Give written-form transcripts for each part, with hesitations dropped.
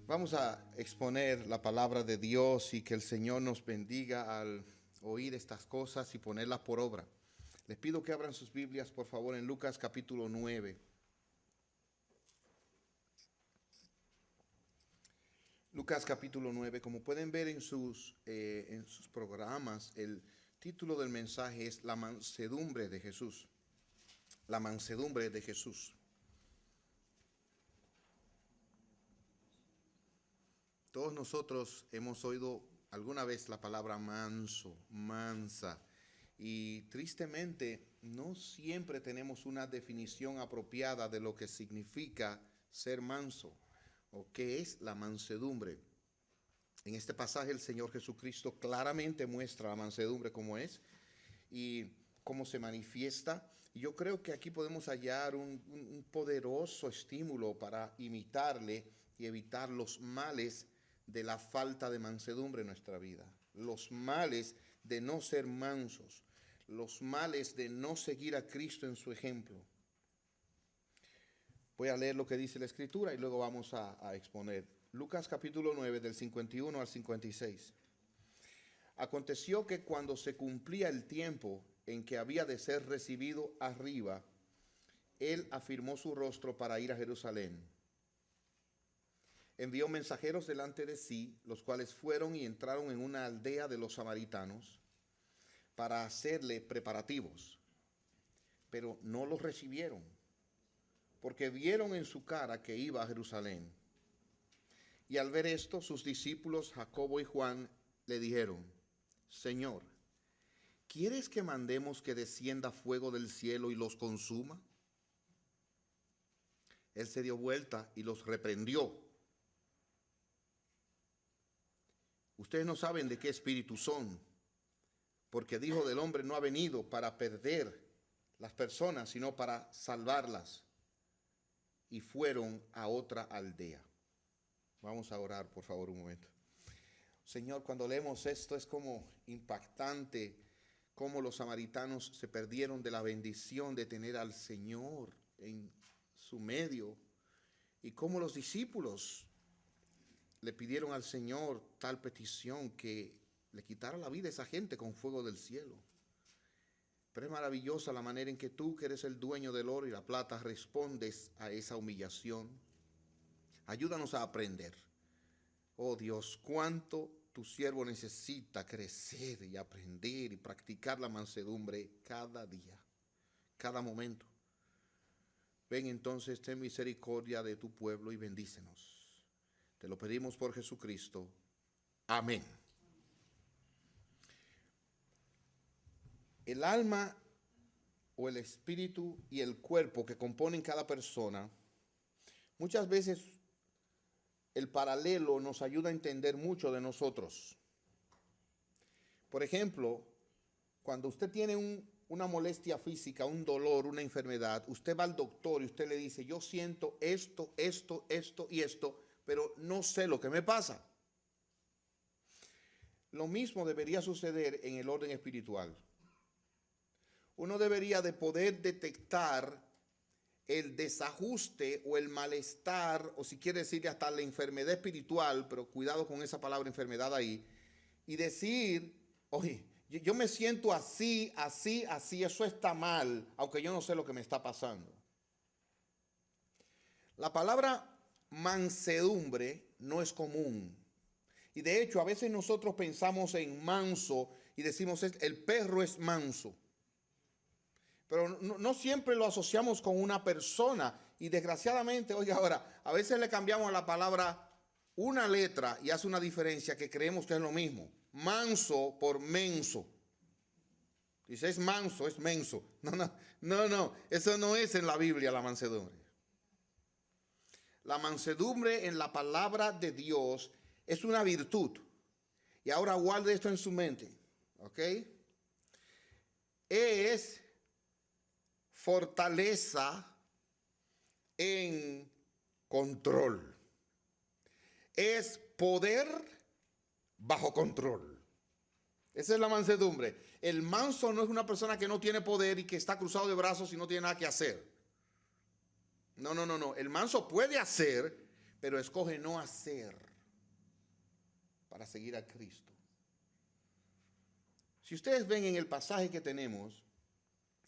Vamos a exponer la palabra de Dios y que el Señor nos bendiga al oír estas cosas y ponerlas por obra. Les pido que abran sus Biblias, por favor, en Lucas capítulo 9. Lucas capítulo 9, como pueden ver en sus programas, el título del mensaje es La mansedumbre de Jesús. La mansedumbre de Jesús. Todos nosotros hemos oído alguna vez la palabra manso, mansa, y tristemente no siempre tenemos una definición apropiada de lo que significa ser manso o qué es la mansedumbre. En este pasaje el Señor Jesucristo claramente muestra la mansedumbre como es y cómo se manifiesta. Y yo creo que aquí podemos hallar un poderoso estímulo para imitarle y evitar los males de la falta de mansedumbre en nuestra vida, los males de no ser mansos, los males de no seguir a Cristo en su ejemplo. Voy a leer lo que dice la Escritura y luego vamos a exponer. Lucas capítulo 9, del 51 al 56. Aconteció que cuando se cumplía el tiempo en que había de ser recibido arriba, él afirmó su rostro para ir a Jerusalén. Envió mensajeros delante de sí, los cuales fueron y entraron en una aldea de los samaritanos para hacerle preparativos. Pero no los recibieron, porque vieron en su cara que iba a Jerusalén. Y al ver esto, sus discípulos Jacobo y Juan le dijeron: Señor, ¿quieres que mandemos que descienda fuego del cielo y los consuma? Él se dio vuelta y los reprendió. Ustedes no saben de qué espíritu son, porque el Hijo del Hombre no ha venido para perder las personas, sino para salvarlas. Y fueron a otra aldea. Vamos a orar, por favor, un momento. Señor, cuando leemos esto es como impactante cómo los samaritanos se perdieron de la bendición de tener al Señor en su medio y cómo los discípulos le pidieron al Señor tal petición que le quitara la vida a esa gente con fuego del cielo. Pero es maravillosa la manera en que tú, que eres el dueño del oro y la plata, respondes a esa humillación. Ayúdanos a aprender. Oh Dios, cuánto tu siervo necesita crecer y aprender y practicar la mansedumbre cada día, cada momento. Ven entonces, ten misericordia de tu pueblo y bendícenos. Te lo pedimos por Jesucristo. Amén. El alma o el espíritu y el cuerpo que componen cada persona, muchas veces el paralelo nos ayuda a entender mucho de nosotros. Por ejemplo, cuando usted tiene una molestia física, un dolor, una enfermedad, usted va al doctor y usted le dice: yo siento esto, esto, esto y esto, pero no sé lo que me pasa. Lo mismo debería suceder en el orden espiritual. Uno debería de poder detectar el desajuste o el malestar, o si quiere decir hasta la enfermedad espiritual, pero cuidado con esa palabra enfermedad ahí, y decir: oye, yo me siento así, así, así, eso está mal, aunque yo no sé lo que me está pasando. La palabra mansedumbre no es común. Y de hecho, a veces nosotros pensamos en manso y decimos: el perro es manso. Pero no siempre lo asociamos con una persona. Y desgraciadamente, oiga, ahora, a veces le cambiamos la palabra una letra y hace una diferencia que creemos que es lo mismo. Manso por menso. Dice: es manso, es menso. No, eso no es en la Biblia la mansedumbre. La mansedumbre en la palabra de Dios es una virtud. Y ahora guarde esto en su mente, ¿ok? Es fortaleza en control. Es poder bajo control. Esa es la mansedumbre. El manso no es una persona que no tiene poder y que está cruzado de brazos y no tiene nada que hacer. No. El manso puede hacer, pero escoge no hacer para seguir a Cristo. Si ustedes ven en el pasaje que tenemos,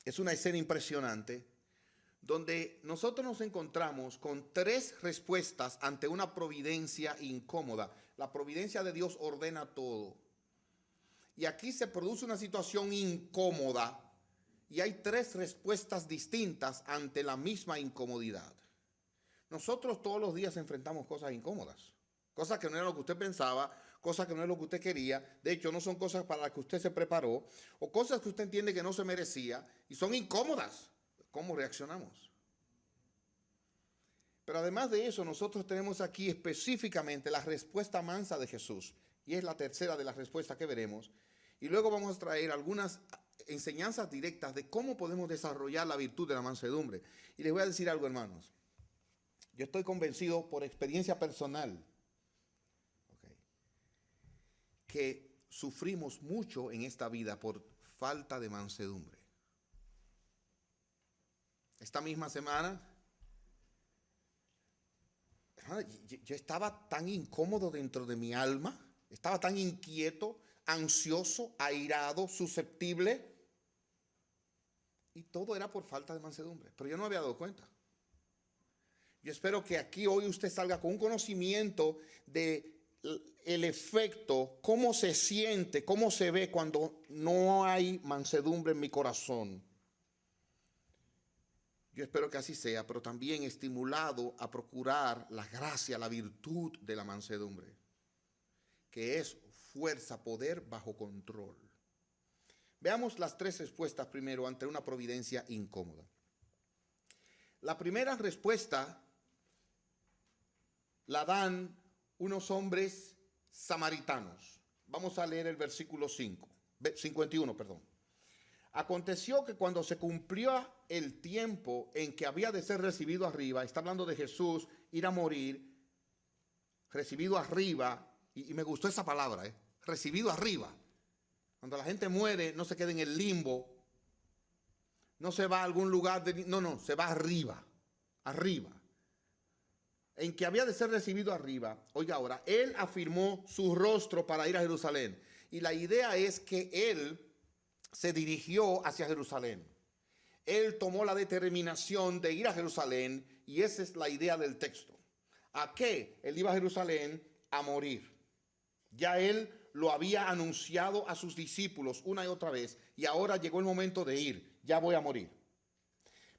es una escena impresionante donde nosotros nos encontramos con tres respuestas ante una providencia incómoda. La providencia de Dios ordena todo. Y aquí se produce una situación incómoda y hay tres respuestas distintas ante la misma incomodidad. Nosotros todos los días enfrentamos cosas incómodas, cosas que no era lo que usted pensaba, cosas que no es lo que usted quería. De hecho, no son cosas para las que usted se preparó o cosas que usted entiende que no se merecía y son incómodas. ¿Cómo reaccionamos? Pero además de eso, nosotros tenemos aquí específicamente la respuesta mansa de Jesús. Y es la tercera de las respuestas que veremos. Y luego vamos a traer algunas enseñanzas directas de cómo podemos desarrollar la virtud de la mansedumbre. Y les voy a decir algo, hermanos. Yo estoy convencido por experiencia personal, que sufrimos mucho en esta vida por falta de mansedumbre. Esta misma semana, yo estaba tan incómodo dentro de mi alma, estaba tan inquieto, ansioso, airado, susceptible, y todo era por falta de mansedumbre, pero yo no me había dado cuenta. Yo espero que aquí hoy usted salga con un conocimiento de el efecto, cómo se siente, cómo se ve cuando no hay mansedumbre en mi corazón. Yo espero que así sea, pero también estimulado a procurar la gracia, la virtud de la mansedumbre, que es fuerza, poder bajo control. Veamos las tres respuestas primero ante una providencia incómoda. La primera respuesta la dan unos hombres samaritanos. Vamos a leer el versículo 51, perdón. Aconteció que cuando se cumplió el tiempo en que había de ser recibido arriba, está hablando de Jesús, ir a morir, recibido arriba, y me gustó esa palabra, recibido arriba. Cuando la gente muere, no se queda en el limbo, no se va a algún lugar, no, se va arriba, arriba. En que había de ser recibido arriba, oiga ahora, él afirmó su rostro para ir a Jerusalén. Y la idea es que él se dirigió hacia Jerusalén. Él tomó la determinación de ir a Jerusalén y esa es la idea del texto. ¿A qué? Él iba a Jerusalén a morir. Ya él lo había anunciado a sus discípulos una y otra vez y ahora llegó el momento de ir. Ya voy a morir.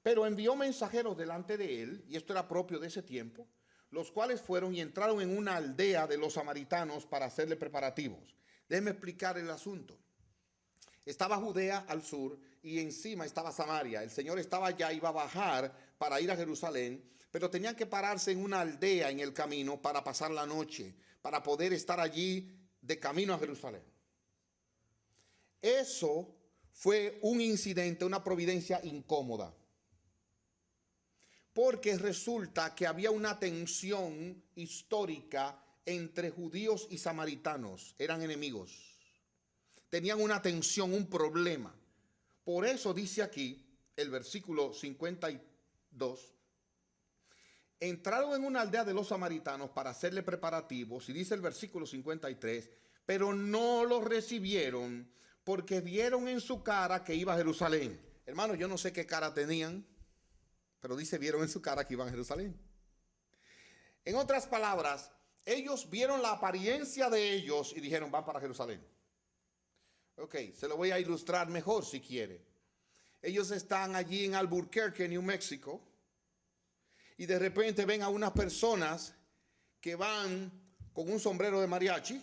Pero envió mensajeros delante de él, y esto era propio de ese tiempo, los cuales fueron y entraron en una aldea de los samaritanos para hacerle preparativos. Déjenme explicar el asunto. Estaba Judea al sur y encima estaba Samaria. El Señor estaba allá, iba a bajar para ir a Jerusalén, pero tenían que pararse en una aldea en el camino para pasar la noche, para poder estar allí de camino a Jerusalén. Eso fue un incidente, una providencia incómoda. Porque resulta que había una tensión histórica entre judíos y samaritanos. Eran enemigos. Tenían una tensión, un problema. Por eso dice aquí el versículo 52. Entraron en una aldea de los samaritanos para hacerle preparativos. Y dice el versículo 53. Pero no los recibieron porque vieron en su cara que iba a Jerusalén. Hermanos, yo no sé qué cara tenían. Pero dice, vieron en su cara que iban a Jerusalén. En otras palabras, ellos vieron la apariencia de ellos y dijeron, van para Jerusalén. Ok, se lo voy a ilustrar mejor si quiere. Ellos están allí en Albuquerque, New Mexico, y de repente ven a unas personas que van con un sombrero de mariachi,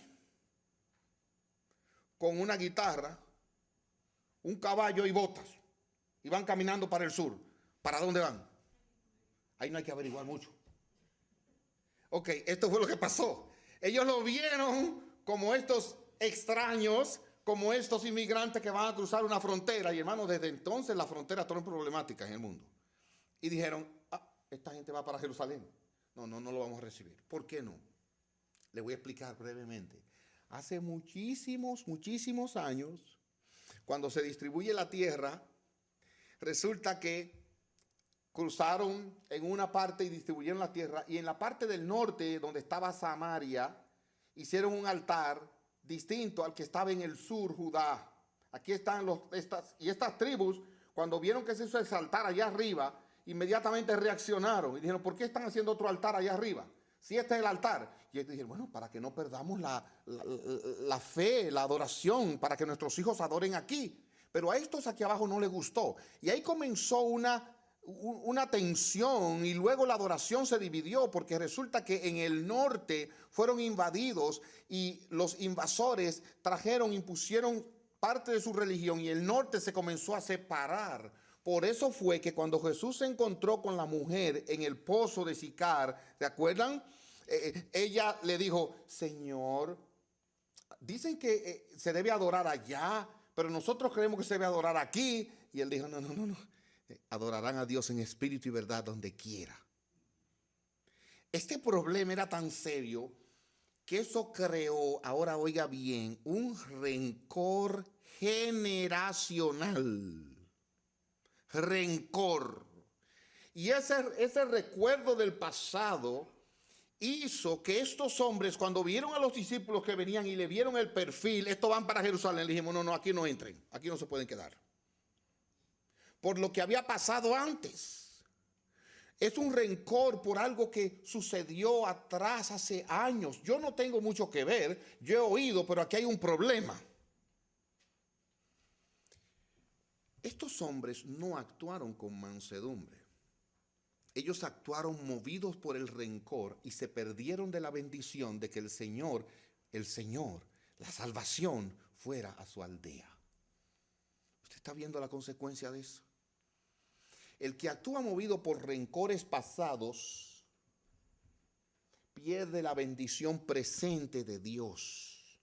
con una guitarra, un caballo y botas, y van caminando para el sur. ¿Para dónde van? Ahí no hay que averiguar mucho. Ok, esto fue lo que pasó. Ellos lo vieron como estos extraños, como estos inmigrantes que van a cruzar una frontera. Y hermano, desde entonces las fronteras son problemáticas en el mundo. Y dijeron, esta gente va para Jerusalén. No lo vamos a recibir. ¿Por qué no? Le voy a explicar brevemente. Hace muchísimos años, cuando se distribuye la tierra, resulta que cruzaron en una parte y distribuyeron la tierra, y en la parte del norte, donde estaba Samaria, hicieron un altar distinto al que estaba en el sur, Judá. Aquí están estas tribus, cuando vieron que se hizo ese altar allá arriba, inmediatamente reaccionaron y dijeron, ¿por qué están haciendo otro altar allá arriba? Si este es el altar. Y ellos dijeron, bueno, para que no perdamos la fe, la adoración, para que nuestros hijos adoren aquí. Pero a estos aquí abajo no les gustó. Y ahí comenzó una tensión, y luego la adoración se dividió, porque resulta que en el norte fueron invadidos y los invasores impusieron parte de su religión, y el norte se comenzó a separar. Por eso fue que cuando Jesús se encontró con la mujer en el pozo de Sicar, ¿se acuerdan? Ella le dijo, Señor, dicen que se debe adorar allá, pero nosotros creemos que se debe adorar aquí. Y él dijo, no. Adorarán a Dios en espíritu y verdad donde quiera. Este problema era tan serio que eso creó, ahora oiga bien, un rencor generacional. Rencor. Y ese recuerdo del pasado hizo que estos hombres, cuando vieron a los discípulos que venían y le vieron el perfil, estos van para Jerusalén, le dijimos, no, aquí no entren, aquí no se pueden quedar. Por lo que había pasado antes. Es un rencor por algo que sucedió atrás hace años. Yo no tengo mucho que ver, yo he oído, pero aquí hay un problema. Estos hombres no actuaron con mansedumbre. Ellos actuaron movidos por el rencor y se perdieron de la bendición de que el Señor, la salvación fuera a su aldea. ¿Usted está viendo la consecuencia de eso? El que actúa movido por rencores pasados pierde la bendición presente de Dios.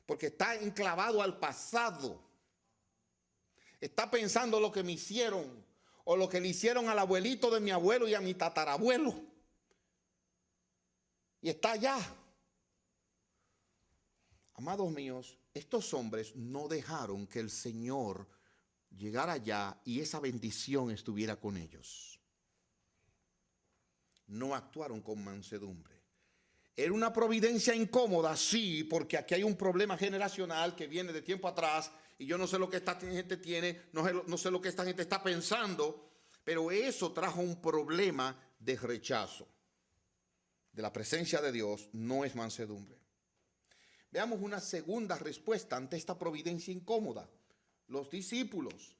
Porque está enclavado al pasado. Está pensando lo que me hicieron o lo que le hicieron al abuelito de mi abuelo y a mi tatarabuelo. Y está allá. Amados míos, estos hombres no dejaron que el Señor llegara allá y esa bendición estuviera con ellos. No actuaron con mansedumbre. Era una providencia incómoda, sí, porque aquí hay un problema generacional que viene de tiempo atrás y yo no sé lo que esta gente tiene, no sé lo que esta gente está pensando, pero eso trajo un problema de rechazo de la presencia de Dios. No es mansedumbre. Veamos una segunda respuesta ante esta providencia incómoda. Los discípulos,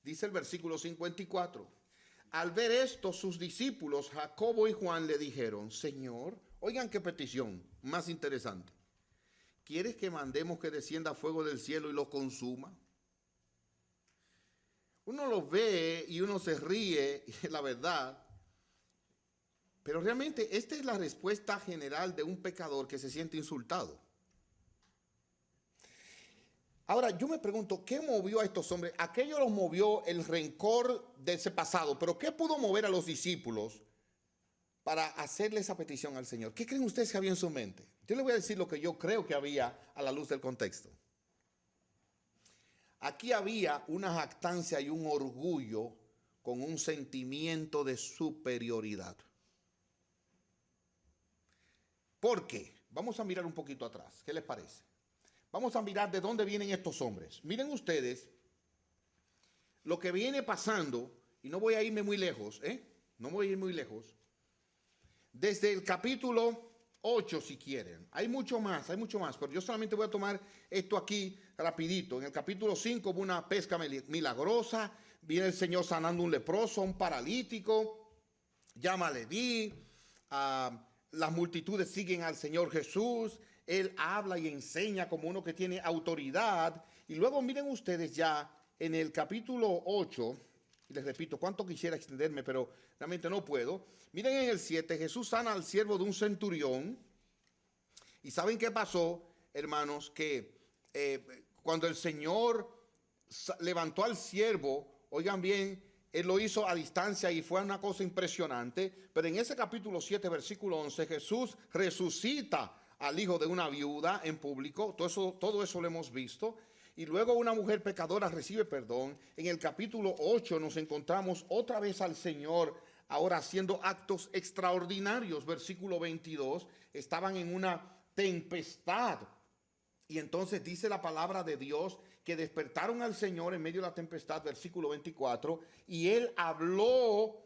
dice el versículo 54, al ver esto sus discípulos Jacobo y Juan le dijeron, Señor, oigan qué petición más interesante, ¿quieres que mandemos que descienda fuego del cielo y los consuma? Uno los ve y uno se ríe, la verdad, pero realmente esta es la respuesta general de un pecador que se siente insultado. Ahora, yo me pregunto, ¿qué movió a estos hombres? Aquello los movió el rencor de ese pasado, pero ¿qué pudo mover a los discípulos para hacerle esa petición al Señor? ¿Qué creen ustedes que había en su mente? Yo les voy a decir lo que yo creo que había a la luz del contexto. Aquí había una jactancia y un orgullo con un sentimiento de superioridad. ¿Por qué? Vamos a mirar un poquito atrás. ¿Qué les parece? Vamos a mirar de dónde vienen estos hombres. Miren ustedes lo que viene pasando, y no voy a irme muy lejos, no voy a ir muy lejos. Desde el capítulo 8, si quieren. Hay mucho más, pero yo solamente voy a tomar esto aquí rapidito. En el capítulo 5 hubo una pesca milagrosa, viene el Señor sanando un leproso, un paralítico, llama a Leví, las multitudes siguen al Señor Jesús. Él habla y enseña como uno que tiene autoridad. Y luego miren ustedes ya en el capítulo 8, y les repito, cuánto quisiera extenderme, pero realmente no puedo. Miren en el 7, Jesús sana al siervo de un centurión. ¿Y saben qué pasó, hermanos? Que cuando el Señor levantó al siervo, oigan bien, Él lo hizo a distancia y fue una cosa impresionante. Pero en ese capítulo 7, versículo 11, Jesús resucita al hijo de una viuda en público. Todo eso lo hemos visto. y luego una mujer pecadora recibe perdón. En el capítulo 8 nos encontramos otra vez al Señor ahora haciendo actos extraordinarios. Versículo 22, estaban en una tempestad. Y entonces dice la palabra de Dios que despertaron al Señor en medio de la tempestad, versículo 24, y Él habló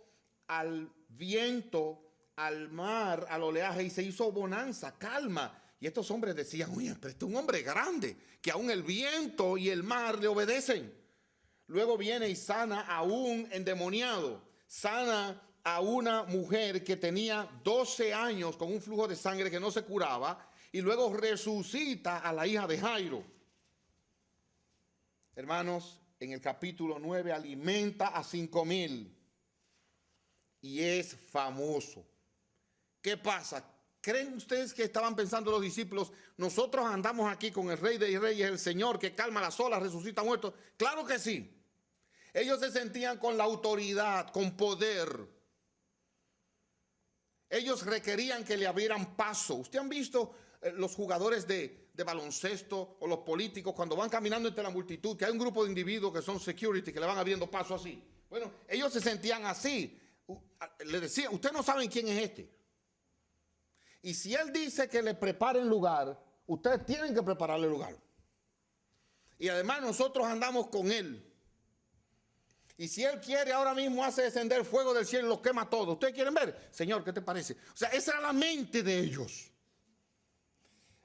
al viento, al mar, al oleaje, y se hizo bonanza, calma. Y estos hombres decían, oye, pero este es un hombre grande, que aún el viento y el mar le obedecen. Luego viene y sana a un endemoniado, sana a una mujer que tenía 12 años con un flujo de sangre que no se curaba, y luego resucita a la hija de Jairo. Hermanos, en el capítulo 9 alimenta a 5,000 y es famoso. ¿Qué pasa? ¿Creen ustedes que estaban pensando los discípulos, nosotros andamos aquí con el Rey de Reyes, el Señor que calma las olas, resucita muertos? Claro que sí. Ellos se sentían con la autoridad, con poder. Ellos requerían que le abrieran paso. ¿Ustedes han visto los jugadores de baloncesto o los políticos cuando van caminando entre la multitud, que hay un grupo de individuos que son security, que le van abriendo paso así? Bueno, ellos se sentían así. Le decía, ustedes no saben quién es este. Y si él dice que le preparen lugar, ustedes tienen que prepararle lugar. Y además nosotros andamos con él. Y si él quiere, ahora mismo hace descender fuego del cielo y los quema todos. ¿Ustedes quieren ver? Señor, ¿qué te parece? O sea, esa era la mente de ellos.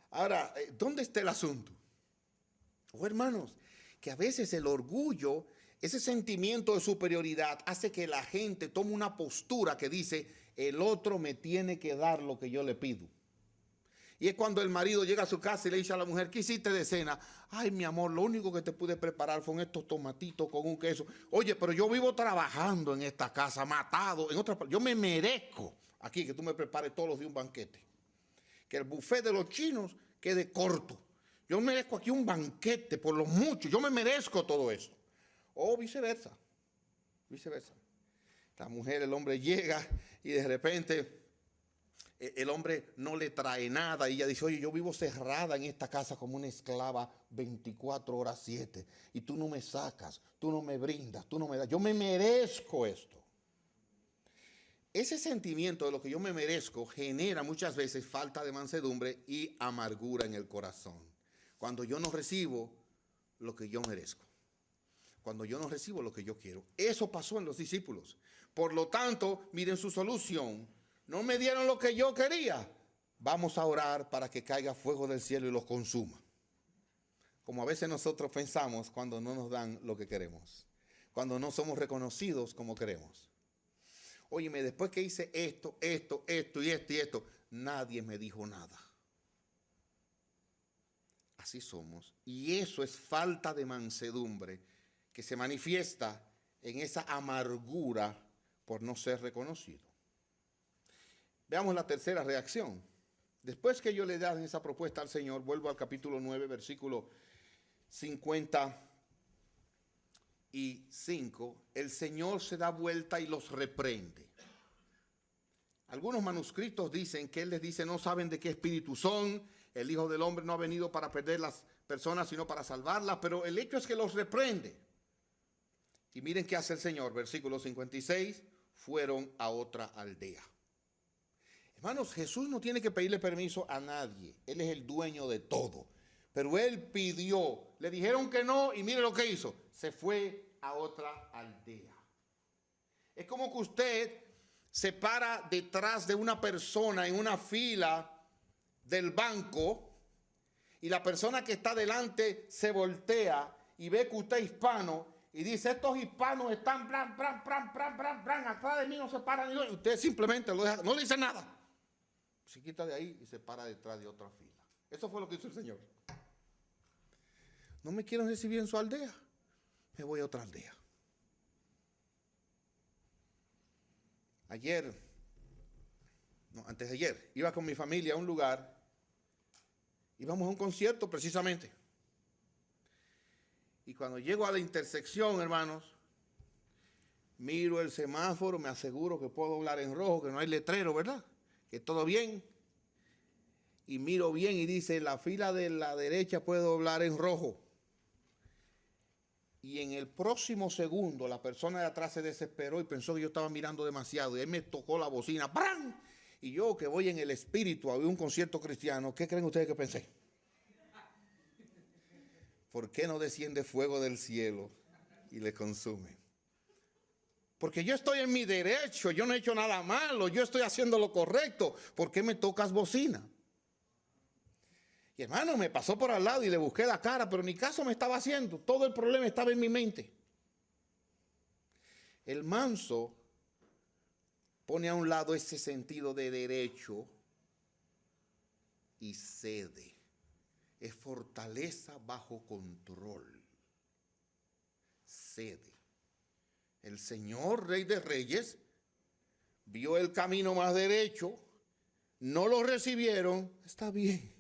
Ahora, ¿dónde está el asunto? Oh, hermanos, que a veces el orgullo, ese sentimiento de superioridad hace que la gente tome una postura que dice, el otro me tiene que dar lo que yo le pido. Y es cuando el marido llega a su casa y le dice a la mujer, ¿qué hiciste de cena? Ay, mi amor, lo único que te pude preparar fueron estos tomatitos con un queso. Oye, pero yo vivo trabajando en esta casa, matado. Yo me merezco aquí que tú me prepares todos los días un banquete. Que el buffet de los chinos quede corto. Yo merezco aquí un banquete por los muchos. Yo me merezco todo eso. O viceversa. Viceversa. La mujer, el hombre llega y de repente el hombre no le trae nada y ella dice, oye, yo vivo cerrada en esta casa como una esclava 24/7 y tú no me sacas, tú no me brindas, tú no me das, yo me merezco esto. Ese sentimiento de lo que yo me merezco genera muchas veces falta de mansedumbre y amargura en el corazón. Cuando yo no recibo lo que yo merezco. Cuando yo no recibo lo que yo quiero. Eso pasó en los discípulos. Por lo tanto, miren su solución. No me dieron lo que yo quería. Vamos a orar para que caiga fuego del cielo y los consuma. Como a veces nosotros pensamos cuando no nos dan lo que queremos. Cuando no somos reconocidos como queremos. Óyeme, después que hice esto, nadie me dijo nada. Así somos. Y eso es falta de mansedumbre que se manifiesta en esa amargura por no ser reconocido. Veamos la tercera reacción. Después que yo le dan esa propuesta al Señor, vuelvo al capítulo 9, versículo 55, el Señor se da vuelta y los reprende. Algunos manuscritos dicen que Él les dice, no saben de qué espíritu son, el Hijo del Hombre no ha venido para perder las personas, sino para salvarlas, pero el hecho es que los reprende. Y miren qué hace el Señor, versículo 56, fueron a otra aldea. Hermanos, Jesús no tiene que pedirle permiso a nadie, Él es el dueño de todo. Pero Él pidió, le dijeron que no y mire lo que hizo, se fue a otra aldea. Es como que usted se para detrás de una persona en una fila del banco y la persona que está delante se voltea y ve que usted es hispano y dice, estos hispanos están atrás de mí, no se paran. Y usted simplemente lo deja, no le dice nada. Se quita de ahí y se para detrás de otra fila. Eso fue lo que hizo el Señor. No me quieren recibir en su aldea, me voy a otra aldea. Antes de ayer, iba con mi familia a un lugar, íbamos a un concierto precisamente. Y cuando llego a la intersección, hermanos, miro el semáforo, me aseguro que puedo doblar en rojo, que no hay letrero, ¿verdad? Que todo bien. Y miro bien y dice, la fila de la derecha puede doblar en rojo. Y en el próximo segundo la persona de atrás se desesperó y pensó que yo estaba mirando demasiado. Y él me tocó la bocina. ¡Pran! Y yo, que voy en el espíritu a oír un concierto cristiano, ¿qué creen ustedes que pensé? ¿Por qué no desciende fuego del cielo y le consume? Porque yo estoy en mi derecho, yo no he hecho nada malo, yo estoy haciendo lo correcto. ¿Por qué me tocas bocina? Y hermano, me pasó por al lado y le busqué la cara, pero ni caso me estaba haciendo. Todo el problema estaba en mi mente. El manso pone a un lado ese sentido de derecho y cede. Es fortaleza bajo control. Cede. El Señor, Rey de Reyes, vio el camino más derecho, no lo recibieron, está bien.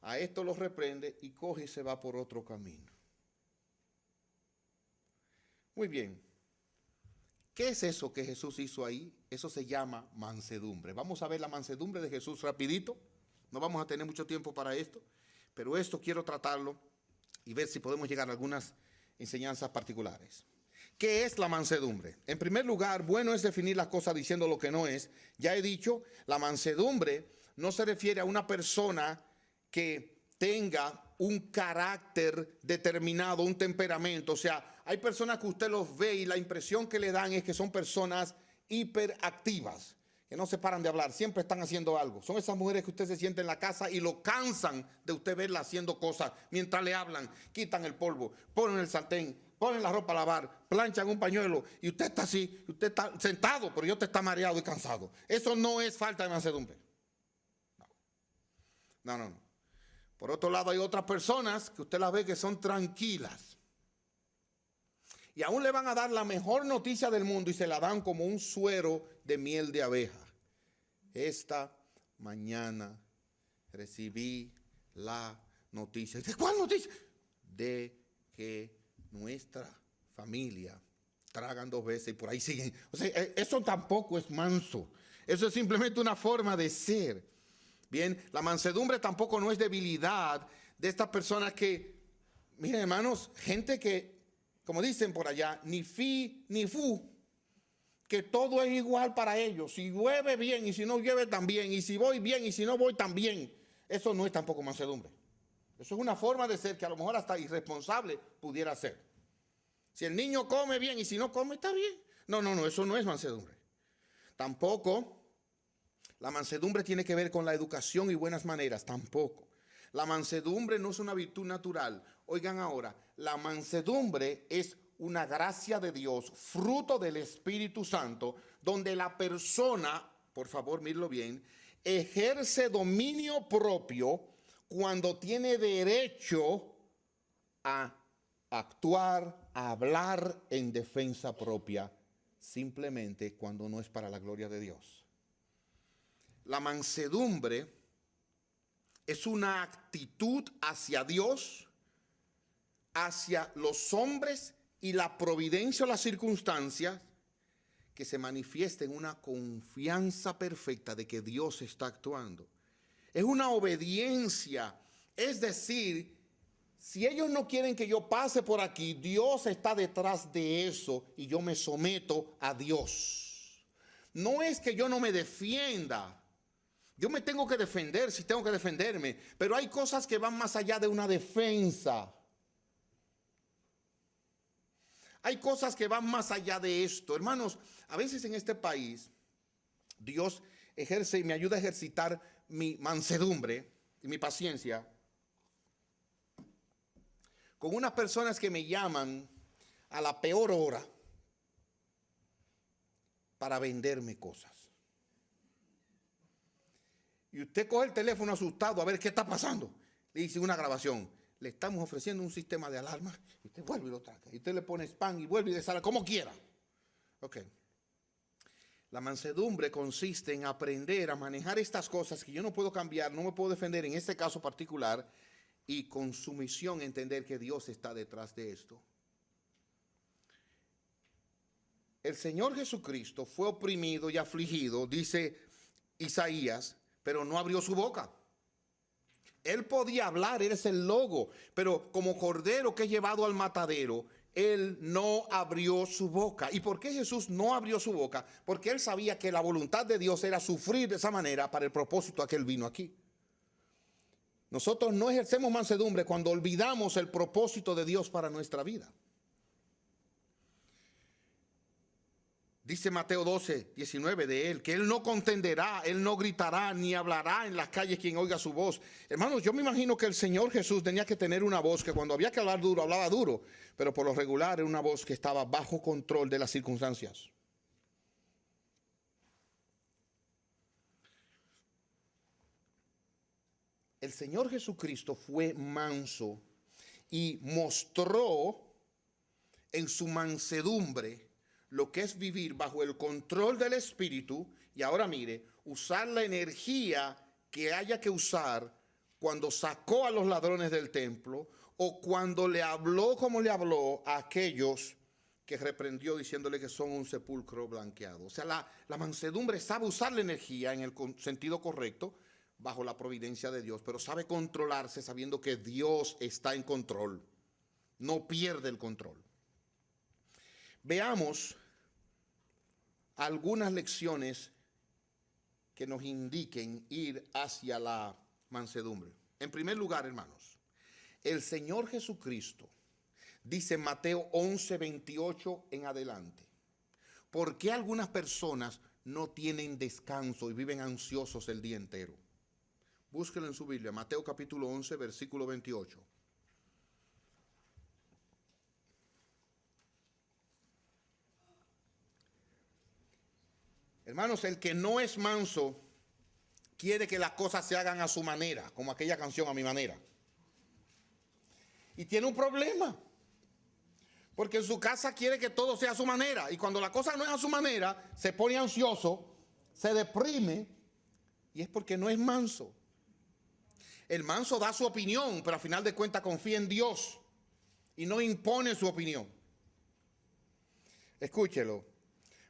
A esto lo reprende y coge y se va por otro camino. Muy bien. ¿Qué es eso que Jesús hizo ahí? Eso se llama mansedumbre. Vamos a ver la mansedumbre de Jesús rapidito. No vamos a tener mucho tiempo para esto, pero esto quiero tratarlo y ver si podemos llegar a algunas enseñanzas particulares. ¿Qué es la mansedumbre? En primer lugar, bueno es definir las cosas diciendo lo que no es. Ya he dicho, la mansedumbre no se refiere a una persona que tenga un carácter determinado, un temperamento. O sea, hay personas que usted los ve y la impresión que le dan es que son personas hiperactivas, que no se paran de hablar, siempre están haciendo algo. Son esas mujeres que usted se siente en la casa y lo cansan de usted verla haciendo cosas mientras le hablan, quitan el polvo, ponen el sartén, ponen la ropa a lavar, planchan un pañuelo y usted está así, usted está sentado, pero yo te está mareado y cansado. Eso no es falta de mansedumbre. No. Por otro lado, hay otras personas que usted las ve que son tranquilas. Y aún le van a dar la mejor noticia del mundo y se la dan como un suero de miel de abeja. Esta mañana recibí la noticia. ¿De cuál noticia? De que nuestra familia tragan 2 veces y por ahí siguen. O sea, eso tampoco es manso. Eso es simplemente una forma de ser. Bien, la mansedumbre tampoco no es debilidad de estas personas que, miren hermanos, gente que, como dicen por allá, ni fi ni fu, que todo es igual para ellos. Si llueve bien y si no llueve también, y si voy bien y si no voy también. Eso no es tampoco mansedumbre. Eso es una forma de ser que a lo mejor hasta irresponsable pudiera ser. Si el niño come bien y si no come, está bien. No, eso no es mansedumbre. Tampoco la mansedumbre tiene que ver con la educación y buenas maneras, tampoco. La mansedumbre no es una virtud natural. Oigan ahora, la mansedumbre es una gracia de Dios, fruto del Espíritu Santo, donde la persona, por favor, mírenlo bien, ejerce dominio propio cuando tiene derecho a actuar, a hablar en defensa propia, simplemente cuando no es para la gloria de Dios. La mansedumbre es una actitud hacia Dios, hacia los hombres y la providencia o las circunstancias que se manifiesta en una confianza perfecta de que Dios está actuando. Es una obediencia, es decir, si ellos no quieren que yo pase por aquí, Dios está detrás de eso y yo me someto a Dios. No es que yo no me defienda. Yo me tengo que defender si tengo que defenderme, pero hay cosas que van más allá de una defensa. Hay cosas que van más allá de esto. Hermanos, a veces en este país, Dios ejerce y me ayuda a ejercitar mi mansedumbre y mi paciencia con unas personas que me llaman a la peor hora para venderme cosas. Y usted coge el teléfono asustado a ver qué está pasando. Le dice una grabación. Le estamos ofreciendo un sistema de alarma. Y usted vuelve y lo traca. Y usted le pone spam y vuelve y desala como quiera. Ok. La mansedumbre consiste en aprender a manejar estas cosas que yo no puedo cambiar, no me puedo defender en este caso particular. Y con sumisión entender que Dios está detrás de esto. El Señor Jesucristo fue oprimido y afligido, dice Isaías, pero no abrió su boca. Él podía hablar, él es el logo, pero como cordero que es llevado al matadero, él no abrió su boca. ¿Y por qué Jesús no abrió su boca? Porque él sabía que la voluntad de Dios era sufrir de esa manera para el propósito a que él vino aquí. Nosotros no ejercemos mansedumbre cuando olvidamos el propósito de Dios para nuestra vida. Dice Mateo 12, 19 de él, que él no contenderá, él no gritará, ni hablará en las calles quien oiga su voz. Hermanos, yo me imagino que el Señor Jesús tenía que tener una voz que cuando había que hablar duro, hablaba duro, pero por lo regular era una voz que estaba bajo control de las circunstancias. El Señor Jesucristo fue manso y mostró en su mansedumbre lo que es vivir bajo el control del Espíritu. Y ahora mire, usar la energía que haya que usar cuando sacó a los ladrones del templo o cuando le habló como le habló a aquellos que reprendió diciéndole que son un sepulcro blanqueado. O sea, la mansedumbre sabe usar la energía en el sentido correcto bajo la providencia de Dios, pero sabe controlarse sabiendo que Dios está en control, no pierde el control. Veamos algunas lecciones que nos indiquen ir hacia la mansedumbre. En primer lugar, hermanos, el Señor Jesucristo dice en Mateo 11, 28 en adelante, ¿por qué algunas personas no tienen descanso y viven ansiosos el día entero? Búsquenlo en su Biblia, Mateo capítulo 11, versículo 28. Hermanos, el que no es manso quiere que las cosas se hagan a su manera, como aquella canción A Mi Manera. Y tiene un problema, porque en su casa quiere que todo sea a su manera. Y cuando la cosa no es a su manera, se pone ansioso, se deprime, y es porque no es manso. El manso da su opinión, pero al final de cuentas confía en Dios y no impone su opinión. Escúchelo.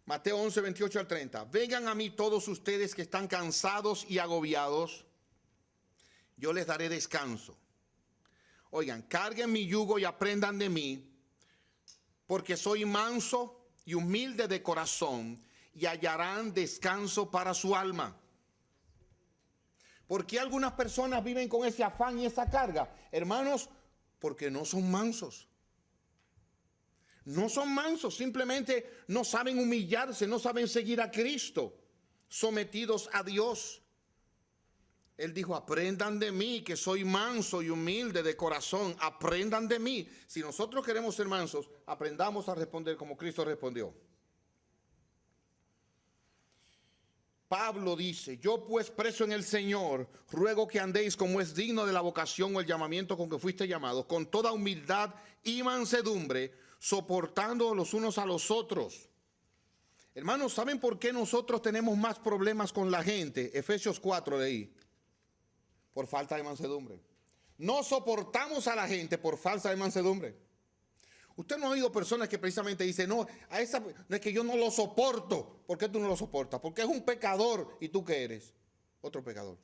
Mateo 11, 28 al 30. Vengan a mí todos ustedes que están cansados y agobiados, yo les daré descanso. Oigan, carguen mi yugo y aprendan de mí, porque soy manso y humilde de corazón, y hallarán descanso para su alma. ¿Por qué algunas personas viven con ese afán y esa carga? Hermanos, porque no son mansos. No son mansos, simplemente no saben humillarse, no saben seguir a Cristo, sometidos a Dios. Él dijo, aprendan de mí, que soy manso y humilde de corazón, aprendan de mí. Si nosotros queremos ser mansos, aprendamos a responder como Cristo respondió. Pablo dice, yo pues preso en el Señor, ruego que andéis como es digno de la vocación o el llamamiento con que fuiste llamados, con toda humildad y mansedumbre, soportando los unos a los otros. Hermanos, ¿saben por qué nosotros tenemos más problemas con la gente? Efesios 4 leí. Por falta de mansedumbre. No soportamos a la gente por falta de mansedumbre. Usted no ha oído personas que precisamente dicen, no, no es que yo no lo soporto. ¿Por qué tú no lo soportas? Porque es un pecador. ¿Y tú qué eres? Otro pecador.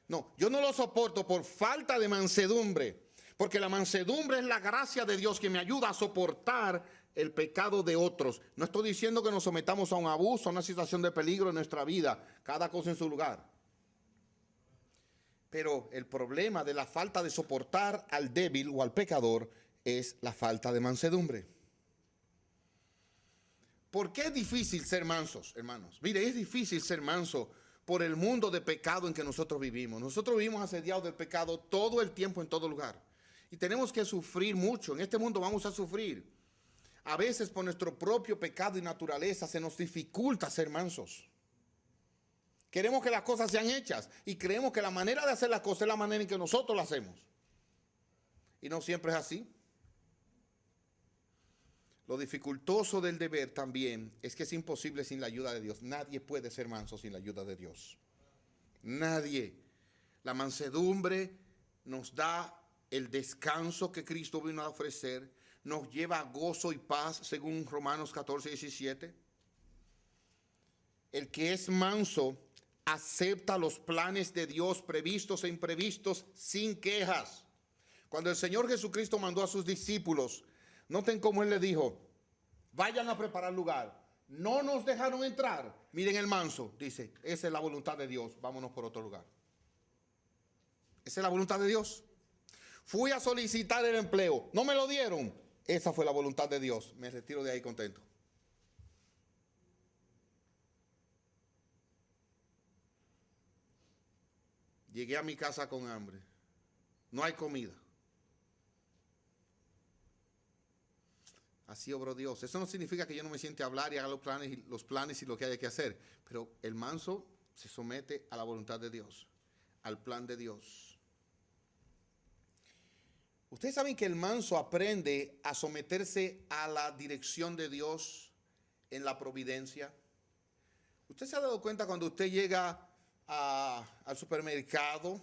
No, yo no lo soporto por falta de mansedumbre. Porque la mansedumbre es la gracia de Dios que me ayuda a soportar el pecado de otros. No estoy diciendo que nos sometamos a un abuso, a una situación de peligro en nuestra vida. Cada cosa en su lugar. Pero el problema de la falta de soportar al débil o al pecador es la falta de mansedumbre. ¿Por qué es difícil ser mansos, hermanos? Mire, es difícil ser manso por el mundo de pecado en que nosotros vivimos. Nosotros vivimos asediados del pecado todo el tiempo, en todo lugar. Y tenemos que sufrir mucho. En este mundo vamos a sufrir. A veces por nuestro propio pecado y naturaleza se nos dificulta ser mansos. Queremos que las cosas sean hechas y creemos que la manera de hacer las cosas es la manera en que nosotros las hacemos. Y no siempre es así. Lo dificultoso del deber también es que es imposible sin la ayuda de Dios. Nadie puede ser manso sin la ayuda de Dios. Nadie. La mansedumbre nos da el descanso que Cristo vino a ofrecer. Nos lleva a gozo y paz según Romanos 14, 17. El que es manso Acepta los planes de Dios previstos e imprevistos sin quejas. Cuando el Señor Jesucristo mandó a sus discípulos, noten cómo Él les dijo, vayan a preparar lugar. No nos dejaron entrar. Miren el manso, dice, esa es la voluntad de Dios, vámonos por otro lugar. Esa es la voluntad de Dios. Fui a solicitar el empleo, no me lo dieron. Esa fue la voluntad de Dios. Me retiro de ahí contento. Llegué a mi casa con hambre. No hay comida. Así obró Dios. Eso no significa que yo no me siente a hablar y haga los planes y lo que haya que hacer. Pero el manso se somete a la voluntad de Dios, al plan de Dios. Ustedes saben que el manso aprende a someterse a la dirección de Dios en la providencia. ¿Usted se ha dado cuenta cuando usted llega al supermercado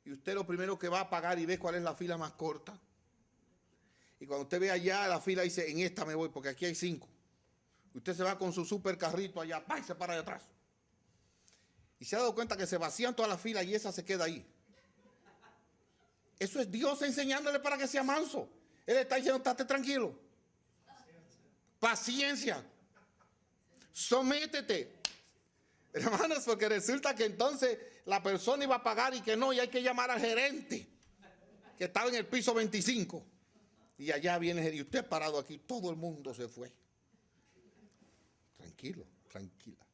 y usted lo primero que va a pagar y ve cuál es la fila más corta? Y cuando usted ve allá la fila dice, en esta me voy porque aquí hay 5. Usted se va con su supercarrito allá, ¡pah! Y se para de atrás. Y se ha dado cuenta que se vacían todas las filas y esa se queda ahí. Eso es Dios enseñándole para que sea manso. Él está diciendo, estate tranquilo. Paciencia. Sométete. Hermanos, porque resulta que entonces la persona iba a pagar y que no, y hay que llamar al gerente, que estaba en el piso 25. Y allá viene y usted parado aquí, todo el mundo se fue. Tranquilo, tranquila.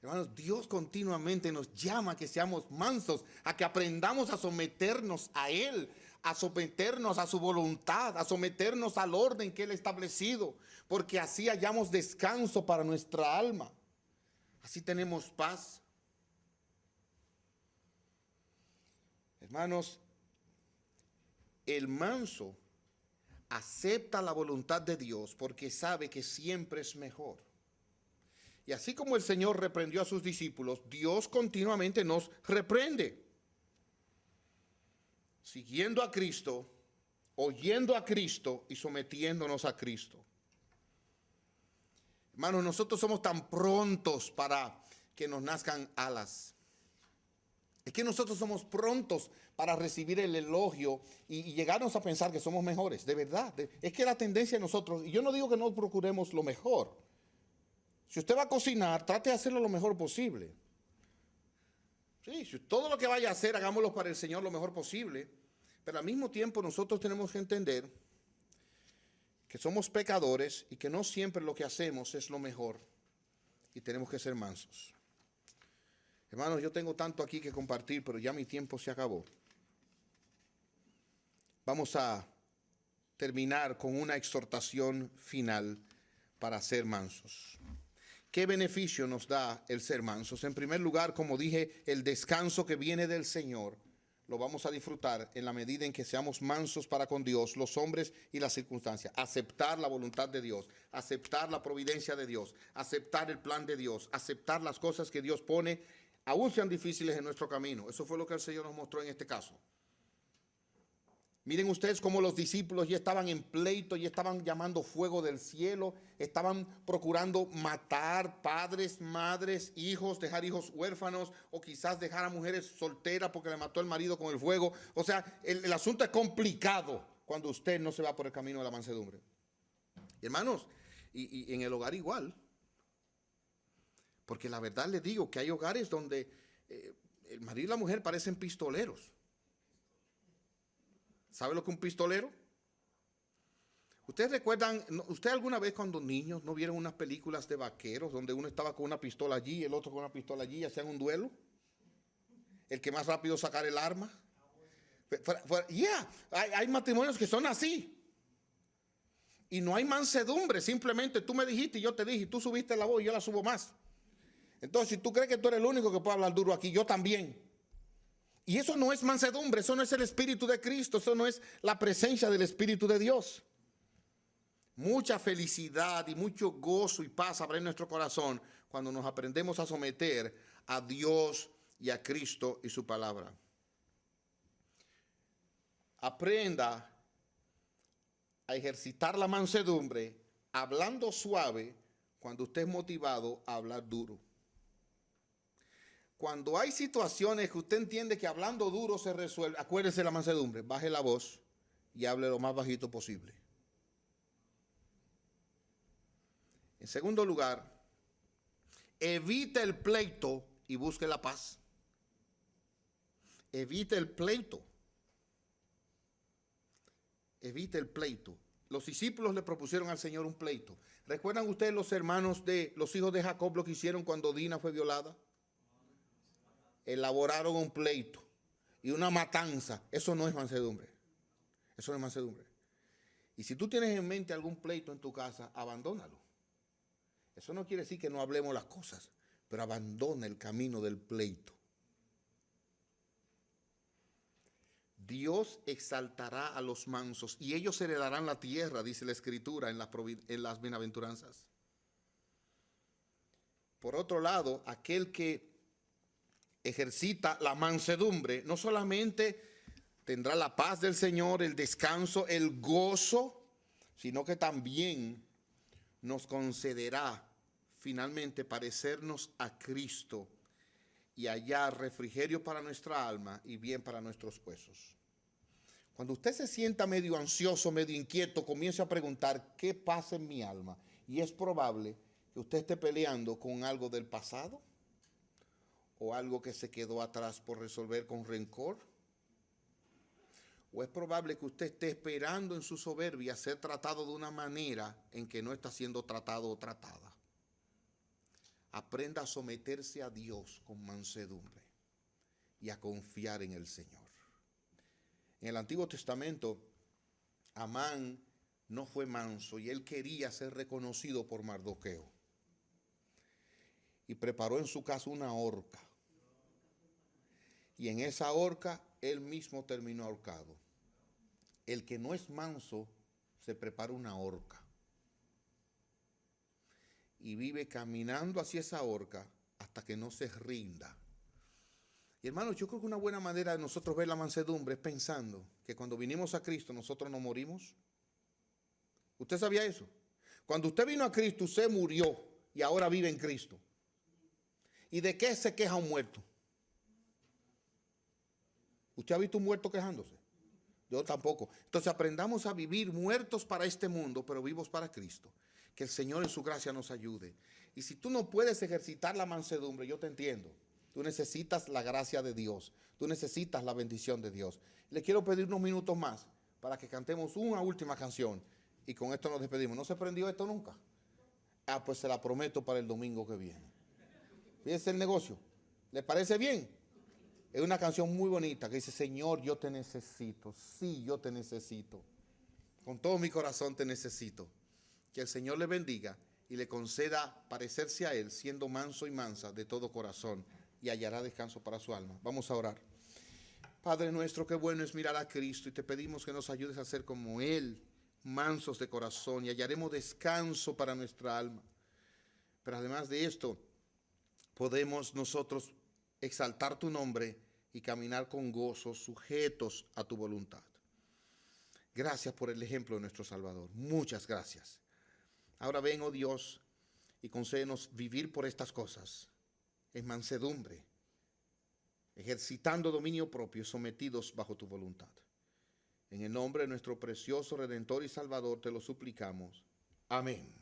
Hermanos, Dios continuamente nos llama a que seamos mansos, a que aprendamos a someternos a Él, a someternos a su voluntad, a someternos al orden que Él ha establecido, porque así hallamos descanso para nuestra alma. Así tenemos paz. Hermanos, el manso acepta la voluntad de Dios porque sabe que siempre es mejor. Y así como el Señor reprendió a sus discípulos, Dios continuamente nos reprende. Siguiendo a Cristo, oyendo a Cristo y sometiéndonos a Cristo. Hermanos, nosotros somos tan prontos para que nos nazcan alas. Es que nosotros somos prontos para recibir el elogio y llegarnos a pensar que somos mejores, de verdad. Es que la tendencia de nosotros, y yo no digo que no procuremos lo mejor. Si usted va a cocinar, trate de hacerlo lo mejor posible. Sí, si todo lo que vaya a hacer, hagámoslo para el Señor lo mejor posible. Pero al mismo tiempo nosotros tenemos que entender que somos pecadores y que no siempre lo que hacemos es lo mejor. Y tenemos que ser mansos. Hermanos, yo tengo tanto aquí que compartir, pero ya mi tiempo se acabó. Vamos a terminar con una exhortación final para ser mansos. ¿Qué beneficio nos da el ser mansos? En primer lugar, como dije, el descanso que viene del Señor lo vamos a disfrutar en la medida en que seamos mansos para con Dios, los hombres y las circunstancias. Aceptar la voluntad de Dios, aceptar la providencia de Dios, aceptar el plan de Dios, aceptar las cosas que Dios pone, aún sean difíciles en nuestro camino. Eso fue lo que el Señor nos mostró en este caso. Miren ustedes cómo los discípulos ya estaban en pleito, ya estaban llamando fuego del cielo, estaban procurando matar padres, madres, hijos, dejar hijos huérfanos o quizás dejar a mujeres solteras porque le mató el marido con el fuego. O sea, el asunto es complicado cuando usted no se va por el camino de la mansedumbre. Hermanos, y en el hogar igual. Porque la verdad les digo que hay hogares donde el marido y la mujer parecen pistoleros. ¿Sabe lo que es un pistolero? ¿Ustedes recuerdan, usted alguna vez cuando niños no vieron unas películas de vaqueros donde uno estaba con una pistola allí y el otro con una pistola allí y hacían un duelo? El que más rápido sacar el arma. Hay matrimonios que son así. Y no hay mansedumbre, simplemente tú me dijiste y yo te dije, y tú subiste la voz y yo la subo más. Entonces, si tú crees que tú eres el único que puede hablar duro aquí, yo también. Y eso no es mansedumbre, eso no es el Espíritu de Cristo, eso no es la presencia del Espíritu de Dios. Mucha felicidad y mucho gozo y paz habrá en nuestro corazón cuando nos aprendemos a someter a Dios y a Cristo y su palabra. Aprenda a ejercitar la mansedumbre hablando suave cuando usted es motivado a hablar duro. Cuando hay situaciones que usted entiende que hablando duro se resuelve, acuérdese de la mansedumbre, baje la voz y hable lo más bajito posible. En segundo lugar, evite el pleito y busque la paz. Evite el pleito. Evite el pleito. Los discípulos le propusieron al Señor un pleito. ¿Recuerdan ustedes los hermanos de los hijos de Jacob lo que hicieron cuando Dina fue violada? Elaboraron un pleito y una matanza. Eso no es mansedumbre. Eso no es mansedumbre. Y si tú tienes en mente algún pleito en tu casa, abandónalo. Eso no quiere decir que no hablemos las cosas, pero abandona el camino del pleito. Dios exaltará a los mansos y ellos heredarán la tierra, dice la Escritura en las bienaventuranzas. Por otro lado, aquel que ejercita la mansedumbre no solamente tendrá la paz del Señor, el descanso, el gozo, sino que también nos concederá finalmente parecernos a Cristo y hallar refrigerio para nuestra alma y bien para nuestros huesos. Cuando usted se sienta medio ansioso, medio inquieto, comience a preguntar qué pasa en mi alma. Y es probable que usted esté peleando con algo del pasado o algo que se quedó atrás por resolver con rencor. O es probable que usted esté esperando en su soberbia ser tratado de una manera en que no está siendo tratado o tratada. Aprenda a someterse a Dios con mansedumbre y a confiar en el Señor. En el Antiguo Testamento, Amán no fue manso y él quería ser reconocido por Mardoqueo. Y preparó en su casa una horca. Y en esa horca él mismo terminó ahorcado. El que no es manso se prepara una horca. Y vive caminando hacia esa horca hasta que no se rinda. Y hermanos, yo creo que una buena manera de nosotros ver la mansedumbre es pensando que cuando vinimos a Cristo nosotros no morimos. ¿Usted sabía eso? Cuando usted vino a Cristo, usted murió y ahora vive en Cristo. ¿Y de qué se queja un muerto? ¿Usted ha visto un muerto quejándose? Yo tampoco. Entonces aprendamos a vivir muertos para este mundo, pero vivos para Cristo. Que el Señor en su gracia nos ayude. Y si tú no puedes ejercitar la mansedumbre, yo te entiendo. Tú necesitas la gracia de Dios. Tú necesitas la bendición de Dios. Le quiero pedir unos minutos más para que cantemos una última canción. Y con esto nos despedimos. ¿No se prendió esto nunca? Ah, pues se la prometo para el domingo que viene. Fíjense el negocio. ¿Le parece bien? Es una canción muy bonita que dice, Señor, yo te necesito. Sí, yo te necesito. Con todo mi corazón te necesito. Que el Señor le bendiga y le conceda parecerse a Él, siendo manso y mansa de todo corazón, y hallará descanso para su alma. Vamos a orar. Padre nuestro, qué bueno es mirar a Cristo y te pedimos que nos ayudes a ser como Él, mansos de corazón, y hallaremos descanso para nuestra alma. Pero además de esto, podemos nosotros exaltar tu nombre y caminar con gozo, sujetos a tu voluntad. Gracias por el ejemplo de nuestro Salvador. Muchas gracias. Ahora ven, oh Dios, y concédenos vivir por estas cosas, en mansedumbre, ejercitando dominio propio, sometidos bajo tu voluntad. En el nombre de nuestro precioso Redentor y Salvador te lo suplicamos. Amén.